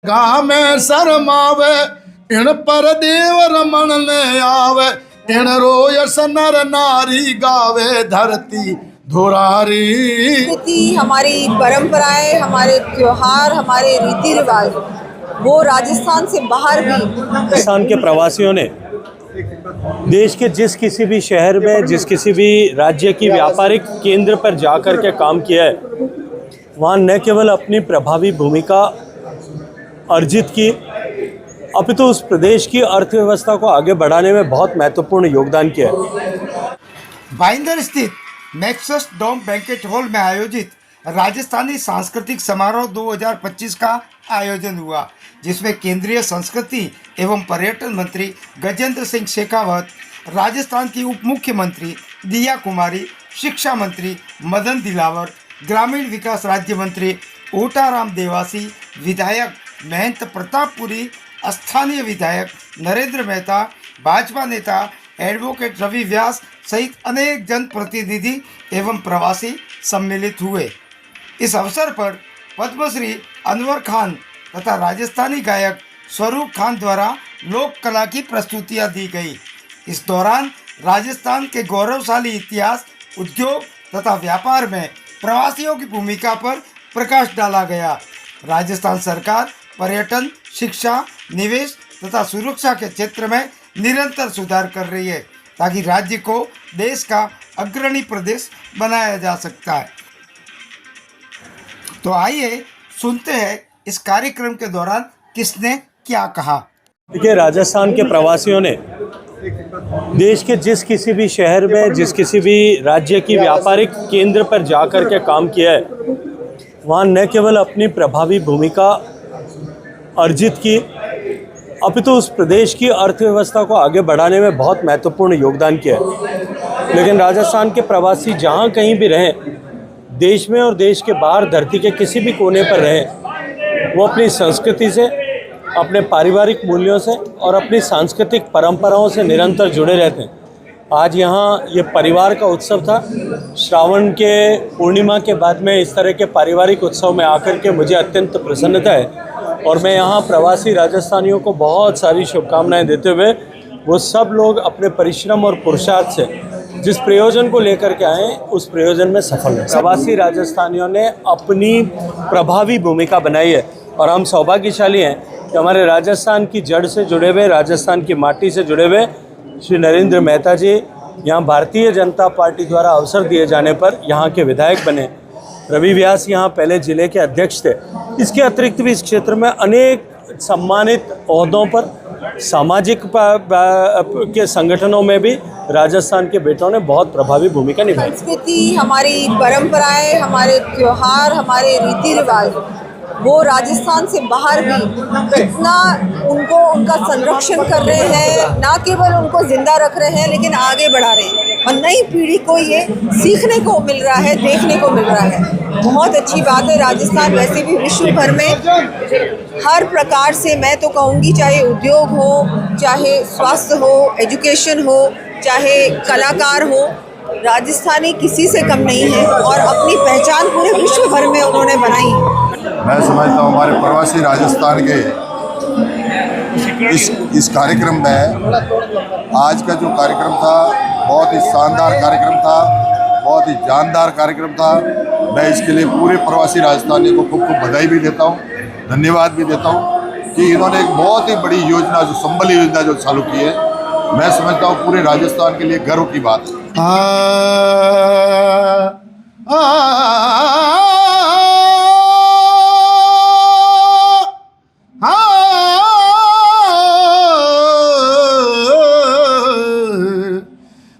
गा में शरमावे इन पर देव रमन ने आवे, इन रोयस नर नारी गावे धरती धुरारी। संस्कृति, हमारी परंपराएं, हमारे त्योहार, हमारे रीति रिवाज वो राजस्थान से बाहर भी। राजस्थान के प्रवासियों ने देश के जिस किसी भी शहर में, जिस किसी भी राज्य की व्यापारिक केंद्र पर जाकर के काम किया है, वहाँ न केवल अपनी प्रभावी भूमिका अर्जित की, अपितु उस प्रदेश की अर्थव्यवस्था को आगे बढ़ाने में बहुत महत्वपूर्ण योगदान किया है। भाईंदर स्थित नेक्सस डोम बैंकेट हॉल में आयोजित राजस्थानी सांस्कृतिक समारोह 2025 का आयोजन हुआ, जिसमें केंद्रीय संस्कृति एवं पर्यटन मंत्री गजेंद्र सिंह शेखावत, राजस्थान की उप मुख्यमंत्री दिया कुमारी, शिक्षा मंत्री मदन दिलावर, ग्रामीण विकास राज्य मंत्री ओटाराम देवासी, विधायक महंत प्रतापपुरी, स्थानीय विधायक नरेंद्र मेहता, भाजपा नेता एडवोकेट रवि व्यास सहित अनेक जनप्रतिनिधि एवं प्रवासी सम्मिलित हुए। इस अवसर पर पद्मश्री अनवर खान तथा राजस्थानी गायक स्वरूप खान द्वारा लोक कला की प्रस्तुतियां दी गई। इस दौरान राजस्थान के गौरवशाली इतिहास, उद्योग तथा व्यापार में प्रवासियों की भूमिका पर प्रकाश डाला गया। राजस्थान सरकार पर्यटन, शिक्षा, निवेश तथा सुरक्षा के क्षेत्र में निरंतर सुधार कर रही है, ताकि राज्य को देश का अग्रणी प्रदेश बनाया जा सकता है। तो आइए सुनते हैं इस कार्यक्रम के दौरान किसने क्या कहा। देखिए, राजस्थान के प्रवासियों ने देश के जिस किसी भी शहर में, जिस किसी भी राज्य की व्यापारिक केंद्र पर जाकर के काम किया है, वहाँ न केवल अपनी प्रभावी भूमिका अर्जित की, अपितु उस प्रदेश की अर्थव्यवस्था को आगे बढ़ाने में बहुत महत्वपूर्ण योगदान किया है। लेकिन राजस्थान के प्रवासी जहाँ कहीं भी रहें, देश में और देश के बाहर धरती के किसी भी कोने पर रहें, वो अपनी संस्कृति से, अपने पारिवारिक मूल्यों से और अपनी सांस्कृतिक परंपराओं से निरंतर जुड़े रहते हैं। आज यहाँ ये परिवार का उत्सव था। श्रावण के पूर्णिमा के बाद में इस तरह के पारिवारिक उत्सव में आकर के मुझे अत्यंत प्रसन्नता है, और मैं यहाँ प्रवासी राजस्थानियों को बहुत सारी शुभकामनाएं देते हुए वो सब लोग अपने परिश्रम और पुरुषार्थ से जिस प्रयोजन को लेकर के आए, उस प्रयोजन में सफल हैं। प्रवासी राजस्थानियों ने अपनी प्रभावी भूमिका बनाई है, और हम सौभाग्यशाली हैं कि हमारे राजस्थान की जड़ से जुड़े हुए, राजस्थान की माटी से जुड़े हुए श्री नरेंद्र मेहता जी यहाँ भारतीय जनता पार्टी द्वारा अवसर दिए जाने पर यहाँ के विधायक बने। रवि व्यास यहाँ पहले जिले के अध्यक्ष थे। इसके अतिरिक्त भी इस क्षेत्र में अनेक सम्मानित ओहदों पर, सामाजिक के संगठनों में भी राजस्थान के बेटों ने बहुत प्रभावी भूमिका निभाई। संस्कृति, हमारी परंपराएं, हमारे त्योहार, हमारे रीति रिवाज वो राजस्थान से बाहर भी इतना उनका संरक्षण कर रहे हैं, ना केवल उनको जिंदा रख रहे हैं लेकिन आगे बढ़ा रहे हैं, और नई पीढ़ी को ये सीखने को मिल रहा है, देखने को मिल रहा है। बहुत अच्छी बात है। राजस्थान वैसे भी विश्व भर में हर प्रकार से, मैं तो कहूँगी, चाहे उद्योग हो, चाहे स्वास्थ्य हो, एजुकेशन हो, चाहे कलाकार हो, राजस्थानी किसी से कम नहीं है, और अपनी पहचान पूरे विश्व भर में उन्होंने बनाई। मैं समझता हूँ हमारे प्रवासी राजस्थान के इस कार्यक्रम में, आज का जो कार्यक्रम था बहुत ही शानदार कार्यक्रम था, बहुत ही जानदार कार्यक्रम था। मैं इसके लिए पूरे प्रवासी राजस्थानियों को खूब खूब बधाई भी देता हूँ, धन्यवाद भी देता हूँ कि इन्होंने एक बहुत ही बड़ी योजना, जो संबल योजना जो चालू की है, मैं समझता हूँ पूरे राजस्थान के लिए गर्व की बात है।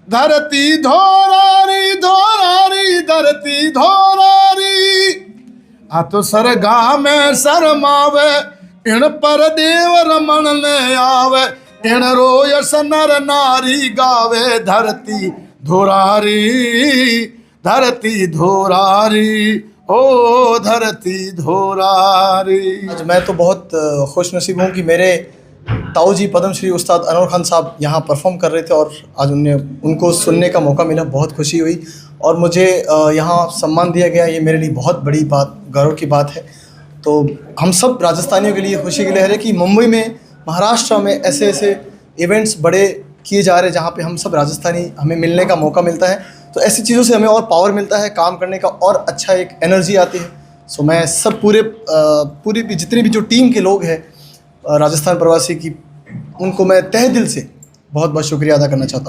धरती धोरारी धोरारी धरती धोरारी, आ तो सरगा में शरमावे इन पर देव रमन ने आवे, इन रोयस नर नारी गावे धरती धोरारी धरती धोरारी ओ धरती धोरारी। आज मैं तो बहुत खुश नसीब हूँ कि मेरे ताऊ जी पद्मश्री उस्ताद अनवर खान साहब यहाँ परफॉर्म कर रहे थे, और आज उनको सुनने का मौका मिला। बहुत खुशी हुई, और मुझे यहाँ सम्मान दिया गया, ये मेरे लिए बहुत बड़ी बात, गौरव की बात है। तो हम सब राजस्थानियों के लिए खुशी की लहर है कि मुंबई में, महाराष्ट्र में ऐसे ऐसे इवेंट्स बड़े किए जा रहे हैं जहाँ पे हम सब राजस्थानी हमें मिलने का मौका मिलता है। तो ऐसी चीज़ों से हमें और पावर मिलता है काम करने का, और अच्छा एक एनर्जी आती है। सो मैं सब पूरी भी जितने भी जो टीम के लोग हैं राजस्थान प्रवासी की, उनको मैं तहे दिल से बहुत बहुत शुक्रिया अदा करना चाहता हूँ।